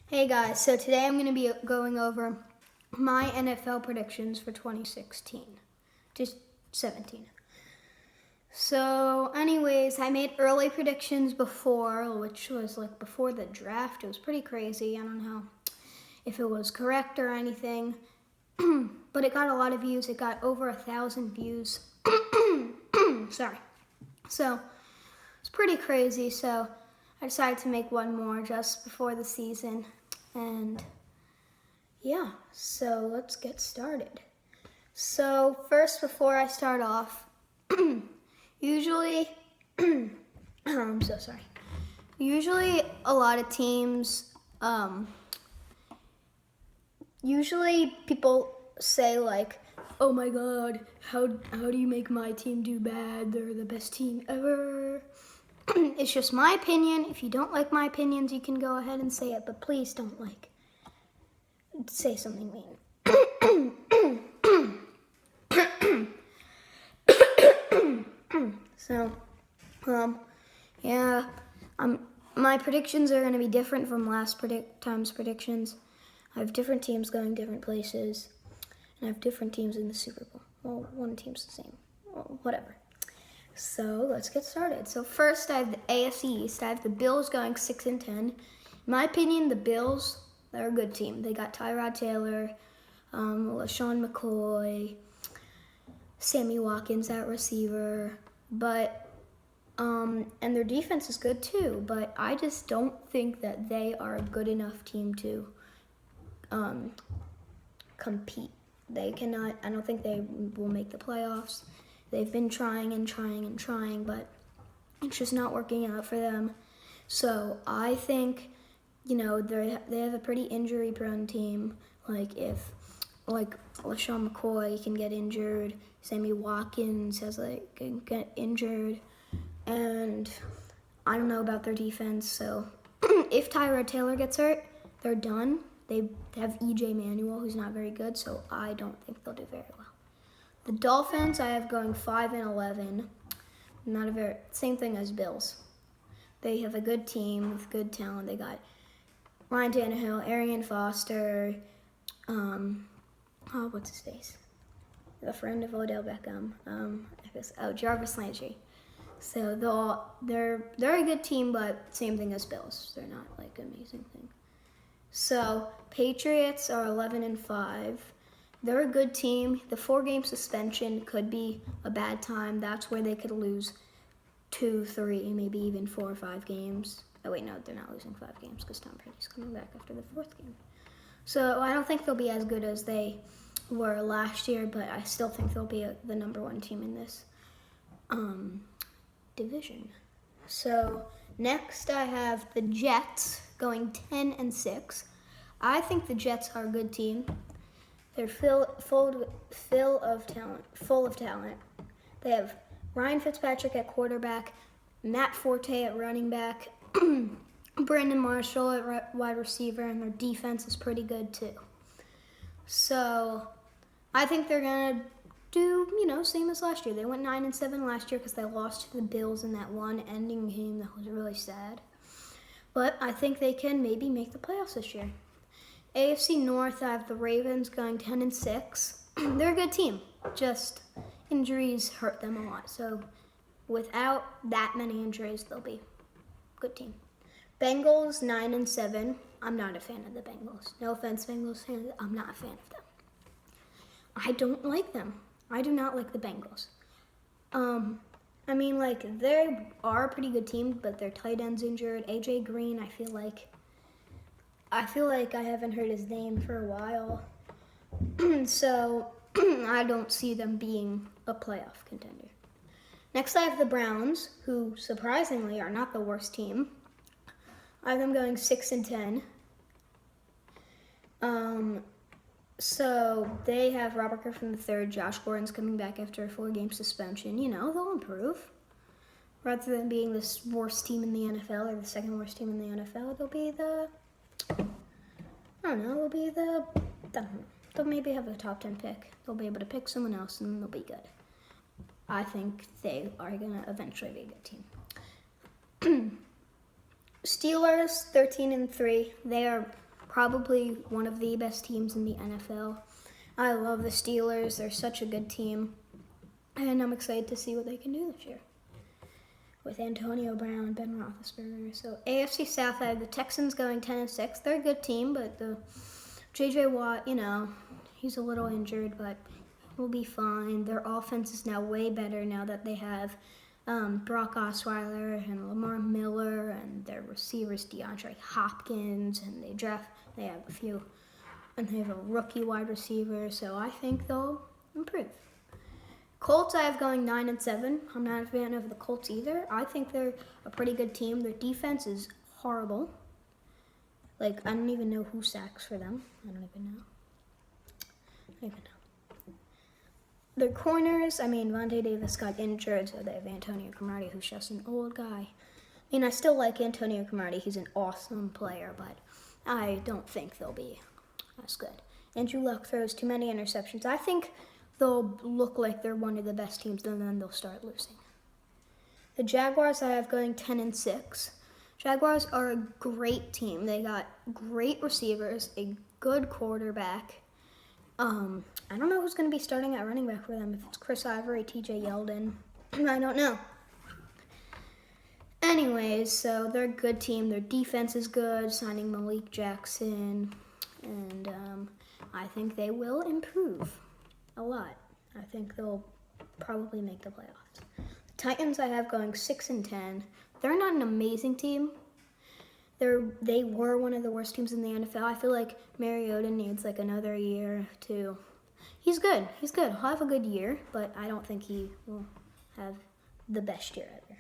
Hey guys, so today I'm going to be going over my NFL predictions for 2016 to 17. So, anyways, I made early predictions before, which was like before the draft. It was pretty crazy. I don't know if it was correct or anything, but it got a lot of views. It got over 1,000 views. Sorry. So, it's pretty crazy. So, I decided to make one more just before the season. And yeah, so let's get started. So first, before I start off, usually, I'm so sorry. Usually a lot of teams, usually people say like, oh my God, how do you make my team do bad? They're the best team ever. It's just my opinion. If you don't like my opinions, you can go ahead and say it, but please don't say something mean. So, yeah, my predictions are going to be different from last time's predictions. I have different teams going different places, and I have different teams in the Super Bowl. Well, one team's the same. Well, whatever. So let's get started. So first, I have the AFC East. I have the Bills going 6-10. In my opinion, the Bills, they're a good team. They got Tyrod Taylor, LaShawn McCoy, Sammy Watkins at receiver, but and their defense is good too. But I just don't think that they are a good enough team to compete. They cannot. I don't think they will make the playoffs. They've been trying and trying and trying, but it's just not working out for them. So I think, they have a pretty injury-prone team. If LaShawn McCoy can get injured, Sammy Watkins can get injured, and I don't know about their defense. So if Tyrod Taylor gets hurt, they're done. They have EJ Manuel, who's not very good, so I don't think they'll do very well. The Dolphins, I have going 5-11. Not a very same thing as Bills. They have a good team with good talent. They got Ryan Tannehill, Arian Foster, what's his face? A friend of Odell Beckham. Jarvis Landry. So they're a good team, but same thing as Bills. They're not like an amazing thing. So Patriots are 11-5. They're a good team. The 4-game suspension could be a bad time. That's where they could lose 2, 3, maybe even 4 or 5 games. Oh wait, no, they're not losing 5 games because Tom Brady's coming back after the 4th game. So I don't think they'll be as good as they were last year, but I still think they'll be the number 1 team in this division. So next I have the Jets going 10-6. I think the Jets are a good team. They're full of talent. They have Ryan Fitzpatrick at quarterback, Matt Forte at running back, Brandon Marshall at wide receiver, and their defense is pretty good too. So I think they're gonna do, same as last year. They went 9-7 last year because they lost to the Bills in that one ending game that was really sad. But I think they can maybe make the playoffs this year. AFC North, I have the Ravens going 10-6. They're a good team. Just injuries hurt them a lot. So without that many injuries, they'll be a good team. Bengals 9-7. I'm not a fan of the Bengals. No offense, Bengals fans. I'm not a fan of them. I don't like them. I do not like the Bengals. They are a pretty good team, but their tight end's injured. AJ Green, I feel like I haven't heard his name for a while. So I don't see them being a playoff contender. Next I have the Browns, who surprisingly are not the worst team. I have them going 6-10. So they have Robert Griffin III, Josh Gordon's coming back after a 4-game suspension. They'll improve. Rather than being the worst team in the NFL or the second worst team in the NFL, they'll maybe have a top 10 pick. They'll be able to pick someone else and they'll be good. I think they are going to eventually be a good team. Steelers, 13-3. They are probably one of the best teams in the NFL. I love the Steelers. They're such a good team. And I'm excited to see what they can do this year with Antonio Brown, Ben Roethlisberger. So AFC South, I have the Texans going 10-6. They're a good team, but the J.J. Watt, he's a little injured, but he'll be fine. Their offense is now way better now that they have Brock Osweiler and Lamar Miller and their receivers DeAndre Hopkins, and they have a few, and they have a rookie wide receiver. So I think they'll improve. Colts, I have going 9-7. I'm not a fan of the Colts either. I think they're a pretty good team. Their defense is horrible. I don't even know who sacks for them. I don't even know. Their corners, Vontae Davis got injured, so they have Antonio Cromartie, who's just an old guy. I still like Antonio Cromartie. He's an awesome player, but I don't think they'll be as good. Andrew Luck throws too many interceptions. I think they'll look like they're one of the best teams, and then they'll start losing. The Jaguars, I have going 10-6. Jaguars are a great team. They got great receivers, a good quarterback. I don't know who's going to be starting at running back for them. If it's Chris Ivory, TJ Yeldon, I don't know. Anyways, so they're a good team. Their defense is good, signing Malik Jackson, and I think they will improve a lot. I think they'll probably make the playoffs. The Titans, I have going 6-10. They're not an amazing team. They were one of the worst teams in the NFL. I feel like Mariota needs another year to. He's good. He'll have a good year, but I don't think he will have the best year ever.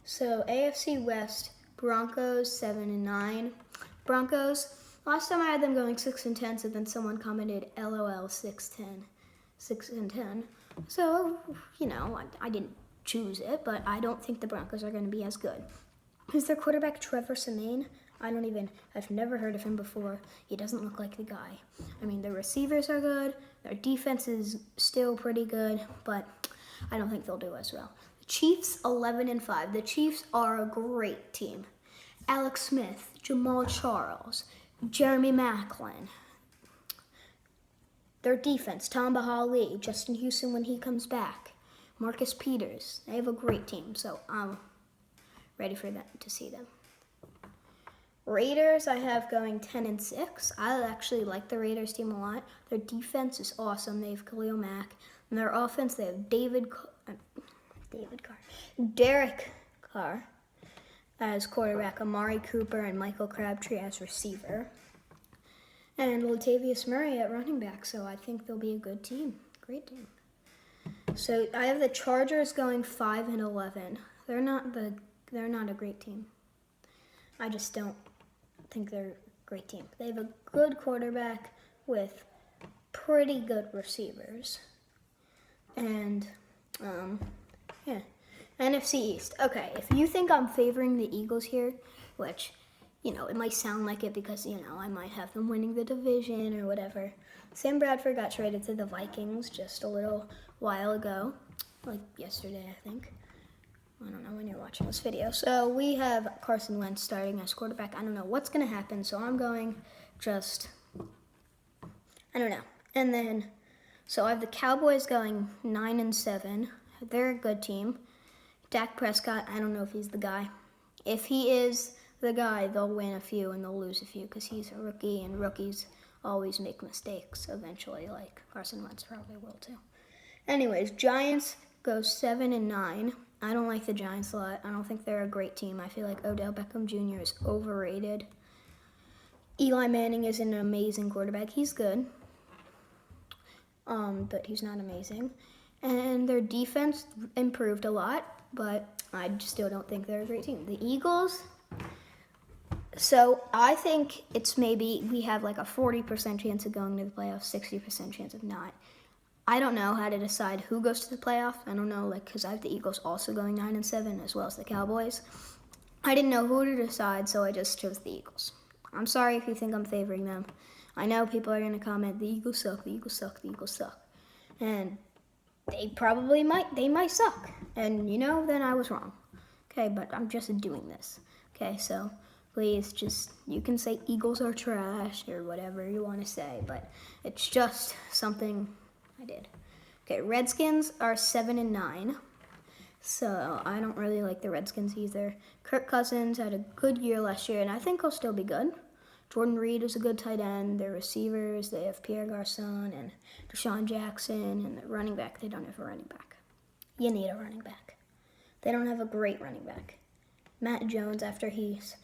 So AFC West, Broncos 7-9. Broncos. Last time I had them going 6-10, so then someone commented LOL 6-10. So, I didn't choose it, but I don't think the Broncos are going to be as good. Who's their quarterback, Trevor Siemian? I've never heard of him before. He doesn't look like the guy. Their receivers are good. Their defense is still pretty good, but I don't think they'll do as well. The Chiefs, 11-5. The Chiefs are a great team. Alex Smith, Jamal Charles, Jeremy Maclin. Their defense, Tamba Hali, Justin Houston when he comes back, Marcus Peters. They have a great team, so I'm ready for them to see them. Raiders, I have going 10-6. I actually like the Raiders team a lot. Their defense is awesome. They have Khalil Mack. And their offense, they have Derek Carr as quarterback, Amari Cooper and Michael Crabtree as receiver, and Latavius Murray at running back. So I think they'll be a good team. Great team. So I have the Chargers going 5-11. They're not a great team. I just don't think they're a great team. They have a good quarterback with pretty good receivers. And, NFC East. Okay, if you think I'm favoring the Eagles here, which, it might sound like it because, I might have them winning the division or whatever. Sam Bradford got traded to the Vikings just a little while ago, like yesterday, I think. I don't know when you're watching this video. So we have Carson Wentz starting as quarterback. I don't know what's going to happen, so I'm going I don't know. And then, so I have the Cowboys going 9-7. They're a good team. Dak Prescott, I don't know if he's the guy. If he is the guy, they'll win a few and they'll lose a few because he's a rookie, and rookies always make mistakes eventually, like Carson Wentz probably will too. Anyways, Giants go 7-9. I don't like the Giants a lot. I don't think they're a great team. I feel like Odell Beckham Jr. is overrated. Eli Manning is an amazing quarterback. He's good, but he's not amazing. And their defense improved a lot, but I still don't think they're a great team. The Eagles, so I think it's maybe we have like a 40% chance of going to the playoffs, 60% chance of not. I don't know how to decide who goes to the playoff. I don't know, because I have the Eagles also going 9-7 as well as the Cowboys. I didn't know who to decide, so I just chose the Eagles. I'm sorry if you think I'm favoring them. I know people are going to comment, the Eagles suck, the Eagles suck, the Eagles suck. And they might suck. And, then I was wrong. Okay, but I'm just doing this. Okay, so Please, just, you can say Eagles are trash or whatever you want to say, but it's just something I did. Okay, Redskins are 7-9, so I don't really like the Redskins either. Kirk Cousins had a good year last year, and I think he'll still be good. Jordan Reed is a good tight end. Their receivers, they have Pierre Garçon and Deshaun Jackson, and the running back, they don't have a running back. You need a running back. They don't have a great running back. Matt Jones, after he's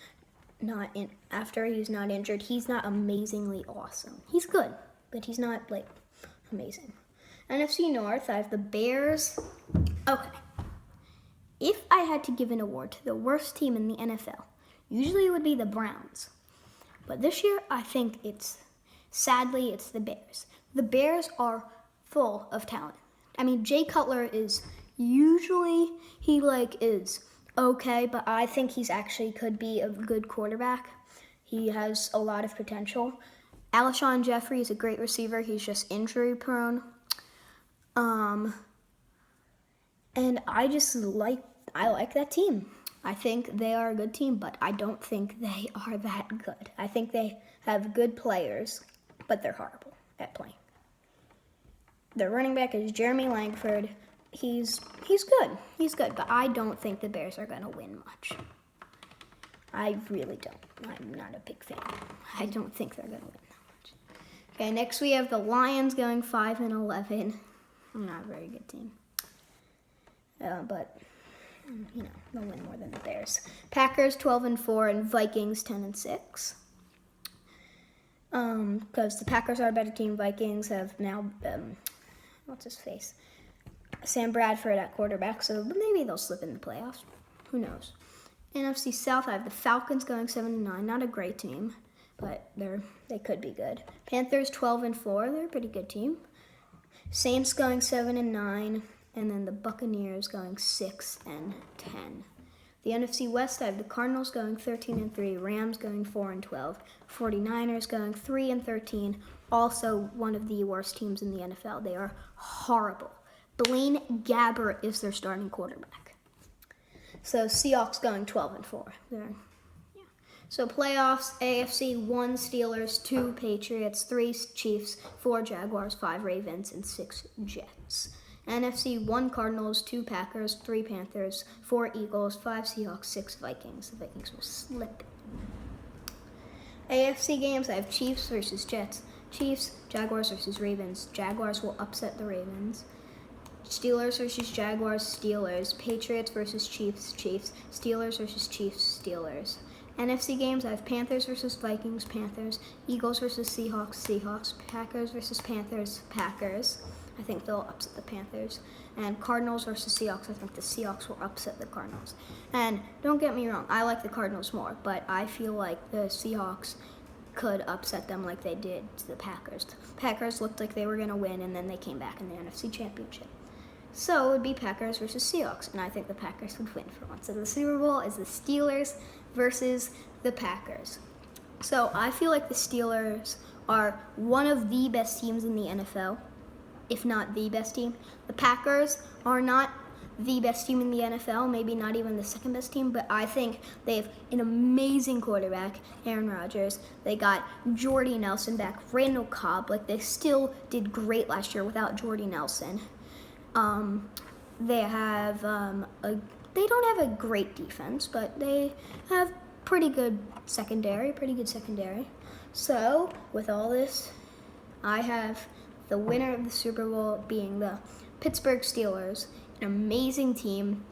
not injured, he's not amazingly awesome. He's good, but he's not like amazing. NFC North, I have the Bears. Okay. If I had to give an award to the worst team in the NFL, usually it would be the Browns. But this year, I think sadly, it's the Bears. The Bears are full of talent. I mean, Jay Cutler is usually, he is okay, but I think he's actually could be a good quarterback. He has a lot of potential. Alshon Jeffrey is a great receiver. He's just injury prone. And I like that team. I think they are a good team, but I don't think they are that good. I think they have good players, but they're horrible at playing. Their running back is Jeremy Langford. He's good. He's good, but I don't think the Bears are going to win much. I really don't. I'm not a big fan. I don't think they're going to win that much. Okay, next we have the Lions going 5-11. Not a very good team. But they'll win more than the Bears. Packers 12-4 and Vikings 10-6. Because the Packers are a better team. Vikings have now what's his face? Sam Bradford at quarterback, so maybe they'll slip in the playoffs. Who knows? NFC South, I have the Falcons going 7-9. Not a great team, but they could be good. Panthers 12-4. They're a pretty good team. Saints going 7-9. And then the Buccaneers going 6-10. The NFC West, I have the Cardinals going 13-3, Rams going 4-12, 49ers going 3-13. Also one of the worst teams in the NFL. They are horrible. Blaine Gabbert is their starting quarterback. So Seahawks going 12-4. So playoffs, AFC 1 Steelers, 2 Patriots, 3 Chiefs, 4 Jaguars, 5 Ravens, and 6 Jets. NFC 1 Cardinals, 2 Packers, 3 Panthers, 4 Eagles, 5 Seahawks, 6 Vikings. The Vikings will slip. AFC games, I have Chiefs versus Jets. Chiefs, Jaguars versus Ravens. Jaguars will upset the Ravens. Steelers versus Jaguars, Steelers. Patriots versus Chiefs, Chiefs. Steelers versus Chiefs, Steelers. NFC games, I have Panthers versus Vikings, Panthers. Eagles versus Seahawks, Seahawks. Packers versus Panthers, Packers. I think they'll upset the Panthers. And Cardinals versus Seahawks, I think the Seahawks will upset the Cardinals. And don't get me wrong, I like the Cardinals more, but I feel like the Seahawks could upset them like they did to the Packers. The Packers looked like they were going to win, and then they came back in the NFC Championship. So it would be Packers versus Seahawks, and I think the Packers would win for once. So the Super Bowl is the Steelers versus the Packers. So I feel like the Steelers are one of the best teams in the NFL, if not the best team. The Packers are not the best team in the NFL, maybe not even the second best team, but I think they have an amazing quarterback, Aaron Rodgers. They got Jordy Nelson back, Randall Cobb. They still did great last year without Jordy Nelson. They have they don't have a great defense, but they have pretty good secondary. So with all this, I have the winner of the Super Bowl being the Pittsburgh Steelers, an amazing team,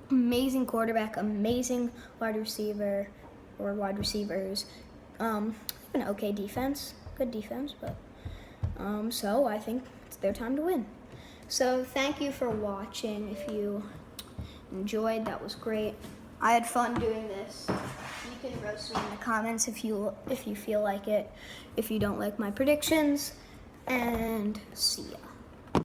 amazing quarterback, amazing wide receiver or wide receivers, an okay defense, good defense, but so I think it's their time to win. So thank you for watching. If you enjoyed, that was great. I had fun doing this. You can roast me in the comments if you feel like it. If you don't like my predictions, and see ya.